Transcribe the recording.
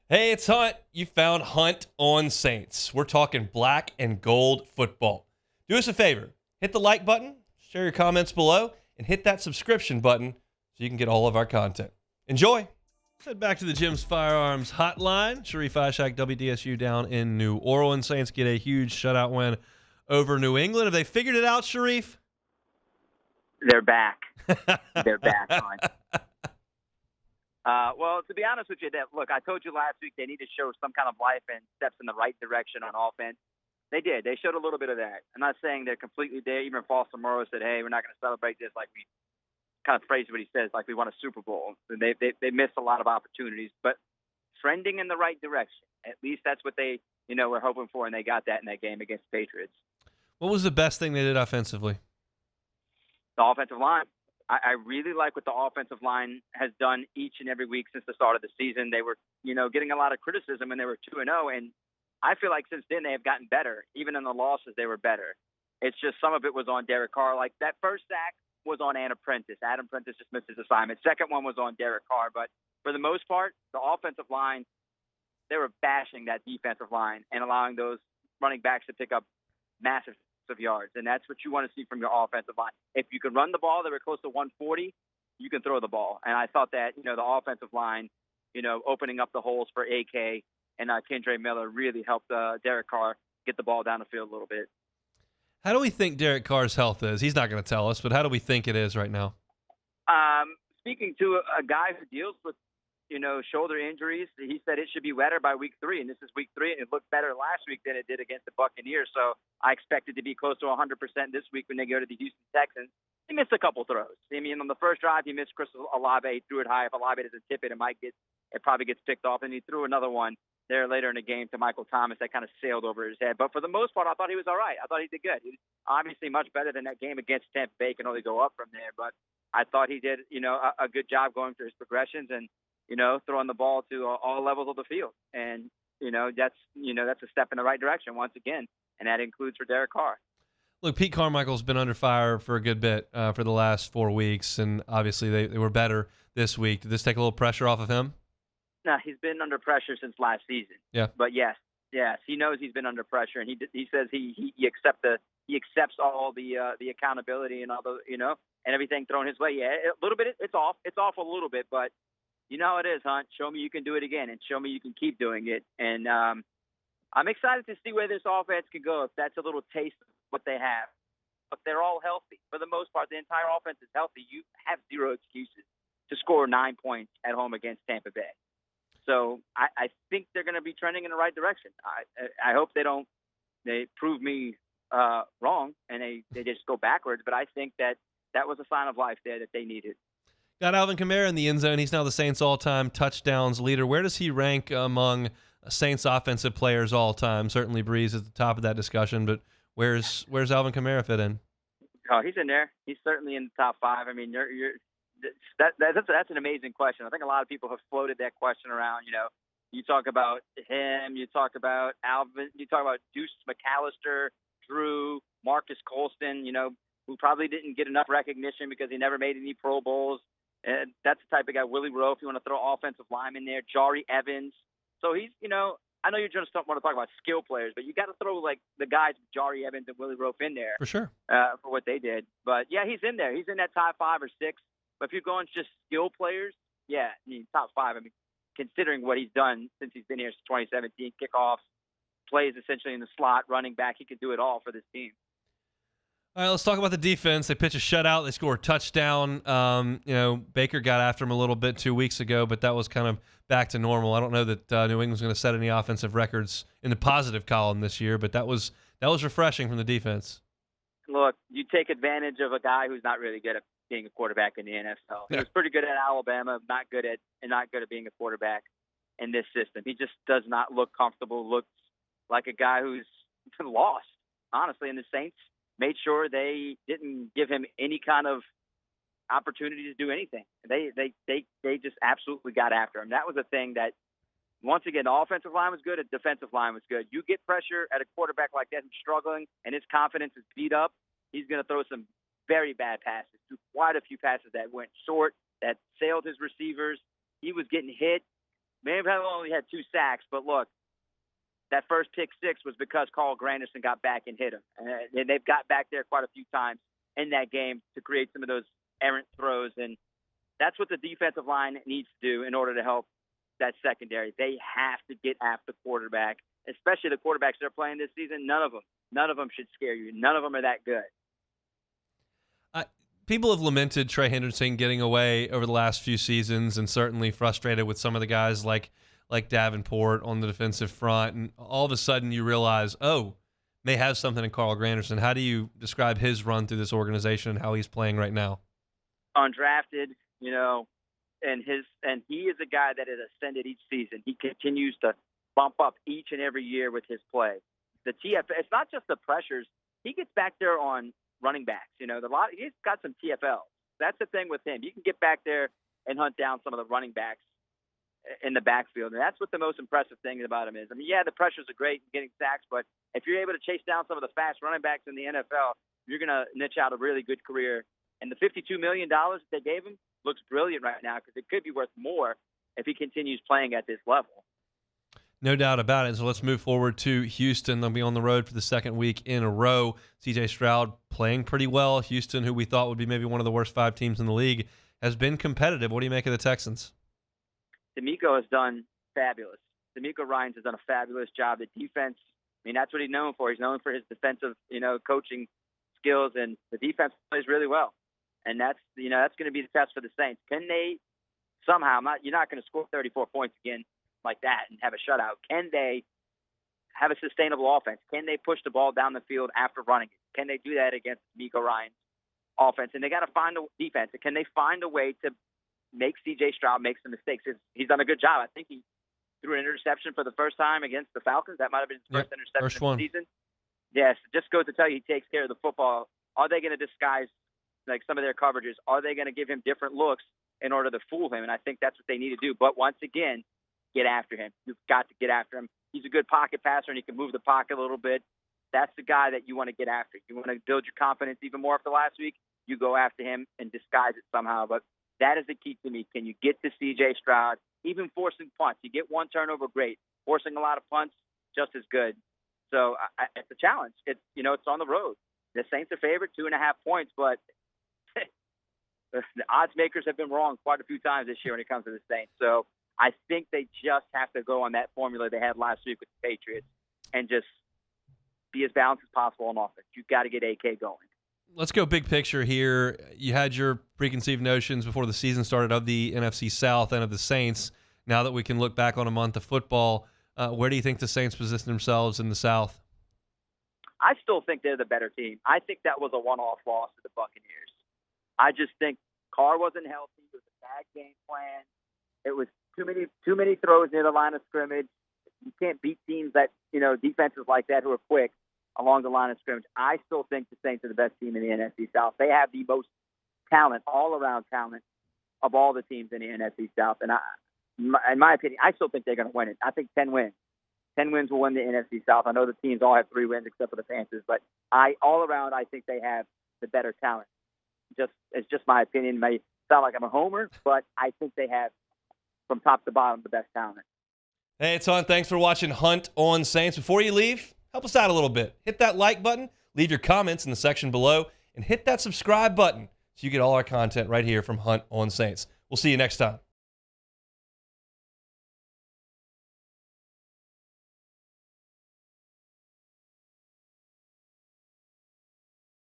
Hey, it's Hunt. You found Hunt on Saints. We're talking black and gold football. Do us a favor. Hit the like button, share your comments below, and hit that subscription button so you can get all of our content. Enjoy. Let's head back to the Jim's Firearms Hotline. Sharief Ishaq, WDSU down in New Orleans. Saints get a huge shutout win over New England. Have they figured it out, Sharief? They're back. They're back on. Well, to be honest with you, look, I told you last week they need to show some kind of life and steps in the right direction on offense. They did. They showed a little bit of that. I'm not saying they're completely there. Even Foster Moreau said, hey, we're not going to celebrate this like we kind of phrased what he says, like we won a Super Bowl. And they missed a lot of opportunities, but trending in the right direction. At least that's what they, were hoping for, and they got that in that game against the Patriots. What was the best thing they did offensively? The offensive line. I really like what the offensive line has done each and every week since the start of the season. They were, getting a lot of criticism when they were 2-0, and I feel like since then they have gotten better. Even in the losses, they were better. It's just some of it was on Derek Carr. Like that first sack was on Adam Prentice. Adam Prentice just missed his assignment. Second one was on Derek Carr. But for the most part, the offensive line, they were bashing that defensive line and allowing those running backs to pick up massive of yards, and that's what you want to see from your offensive line. If you can run the ball, they were close to 140, you can throw the ball. And I thought that, the offensive line, opening up the holes for AK and Kendre Miller really helped Derek Carr get the ball down the field a little bit. How do we think Derek Carr's health is? He's not going to tell us, but how do we think it is right now? Speaking to a guy who deals with, shoulder injuries, he said it should be better by week 3, and this is week 3, and it looked better last week than it did against the Buccaneers. So I expect it to be close to 100% this week when they go to the Houston Texans. He missed a couple throws. I mean, on the first drive, he missed Chris Olave. He threw it high. If Olave doesn't tip it, it probably gets picked off. And he threw another one there later in the game to Michael Thomas that kind of sailed over his head. But for the most part, I thought he was all right. I thought he did good. He was obviously much better than that game against Tampa Bay. Can only go up from there. But I thought he did, a good job going through his progressions and, throwing the ball to all levels of the field. And, that's a step in the right direction once again. And that includes for Derek Carr. Look, Pete Carmichael's been under fire for a good bit for the last 4 weeks, and obviously they were better this week. Did this take a little pressure off of him? No, he's been under pressure since last season. Yeah. But yes, he knows he's been under pressure, and he says he accepts all the accountability and all the and everything thrown his way. Yeah, a little bit. It's off. It's off a little bit, but you know how it is, Hunt. Show me you can do it again, and show me you can keep doing it. And I'm excited to see where this offense can go. If that's a little taste of what they have, but they're all healthy for the most part. The entire offense is healthy. You have zero excuses to score 9 points at home against Tampa Bay. So I think they're going to be trending in the right direction. I hope they prove me wrong and they just go backwards. But I think that was a sign of life there that they needed. Got Alvin Kamara in the end zone. He's now the Saints' all-time touchdowns leader. Where does he rank among Saints offensive players all time? Certainly Breeze is at the top of that discussion, but where's Alvin Kamara fit in? Oh, he's in there. He's certainly in the top 5. I mean, that's an amazing question. I think a lot of people have floated that question around. You talk about him, you talk about Alvin, you talk about Deuce McAllister, Drew, Marcus Colston, who probably didn't get enough recognition because he never made any Pro Bowls. And that's the type of guy. Willie Rowe, if you want to throw offensive lineman there, Jari Evans. So he's, I know you just don't want to talk about skill players, but you got to throw like the guys Jari Evans and Willie Rowe in there for sure for what they did. But yeah, he's in there. He's in that top 5 or 6. But if you're going just skill players, yeah, I mean, top 5. I mean, considering what he's done since he's been here since 2017, kickoffs, plays essentially in the slot, running back, he could do it all for this team. All right, let's talk about the defense. They pitch a shutout. They score a touchdown. Baker got after him a little bit 2 weeks ago, but that was kind of back to normal. I don't know that New England's going to set any offensive records in the positive column this year, but that was refreshing from the defense. Look, you take advantage of a guy who's not really good at being a quarterback in the NFL. He was pretty good at Alabama, not good at being a quarterback in this system. He just does not look comfortable. Looks like a guy who's lost, honestly. And the Saints made sure they didn't give him any kind of opportunity to do anything. They just absolutely got after him. That was a thing that, once again, the offensive line was good, the defensive line was good. You get pressure at a quarterback like that who's struggling and his confidence is beat up, he's going to throw some very bad passes. Quite a few passes that went short, that sailed his receivers. He was getting hit. Maybe only had 2 sacks, but look, that first pick six was because Carl Granderson got back and hit him. And they've got back there quite a few times in that game to create some of those errant throws. And that's what the defensive line needs to do in order to help that secondary. They have to get after the quarterback, especially the quarterbacks they're playing this season. None of them should scare you. None of them are that good. People have lamented Trey Hendrickson getting away over the last few seasons, and certainly frustrated with some of the guys like Davenport on the defensive front. And all of a sudden you realize, they have something in Carl Granderson. How do you describe his run through this organization and how he's playing right now? Undrafted, and he is a guy that has ascended each season. He continues to bump up each and every year with his play. It's not just the pressures. He gets back there on running backs. He's got some TFLs. That's the thing with him. You can get back there and hunt down some of the running backs in the backfield, and that's what the most impressive thing about him is. The pressures are great in getting sacks, but if you're able to chase down some of the fast running backs in the NFL, you're going to niche out a really good career. And the $52 million that they gave him looks brilliant right now because it could be worth more if he continues playing at this level. No doubt about it. So let's move forward to Houston. They'll be on the road for the second week in a row. C.J. Stroud playing pretty well. Houston, who we thought would be maybe one of the worst 5 teams in the league, has been competitive. What do you make of the Texans? D'Amico has done fabulous. D'Amico Ryans has done a fabulous job. The defense, that's what he's known for. He's known for his defensive, coaching skills, and the defense plays really well. And that's going to be the test for the Saints. Can they somehow, you're not going to score 34 points again like that and have a shutout. Can they have a sustainable offense? Can they push the ball down the field after running it? Can they do that against D'Amico Ryans' offense? And they got to find a defense. Can they find a way to make C.J. Stroud make some mistakes? He's done a good job. I think he threw an interception for the first time against the Falcons. That might have been his first interception of the season. Yes, it just goes to tell you he takes care of the football. Are they going to disguise some of their coverages? Are they going to give him different looks in order to fool him? And I think that's what they need to do. But once again, get after him. You've got to get after him. He's a good pocket passer, and he can move the pocket a little bit. That's the guy that you want to get after. You want to build your confidence even more after last week, you go after him and disguise it somehow. But that is the key to me. Can you get to C.J. Stroud? Even forcing punts. You get one turnover, great. Forcing a lot of punts, just as good. So it's a challenge. It's on the road. The Saints are favored 2.5 points, but the odds makers have been wrong quite a few times this year when it comes to the Saints. So I think they just have to go on that formula they had last week with the Patriots and just be as balanced as possible on offense. You've got to get AK going. Let's go big picture here. You had your preconceived notions before the season started of the NFC South and of the Saints. Now that we can look back on a month of football, where do you think the Saints position themselves in the South? I still think they're the better team. I think that was a one-off loss to the Buccaneers. I just think Carr wasn't healthy. It was a bad game plan. It was too many throws near the line of scrimmage. You can't beat teams that, defenses like that who are quick along the line of scrimmage. I still think the Saints are the best team in the NFC South. They have the most talent, all-around talent, of all the teams in the NFC South. And in my opinion, I still think they're going to win it. I think 10 wins. 10 wins will win the NFC South. I know the teams all have 3 wins except for the Panthers, but all around, I think they have the better talent. It's just my opinion. It may sound like I'm a homer, but I think they have, from top to bottom, the best talent. Hey, it's on. Thanks for watching Hunt on Saints. Before you leave, help us out a little bit. Hit that like button, leave your comments in the section below, and hit that subscribe button so you get all our content right here from Hunt on Saints. We'll see you next time.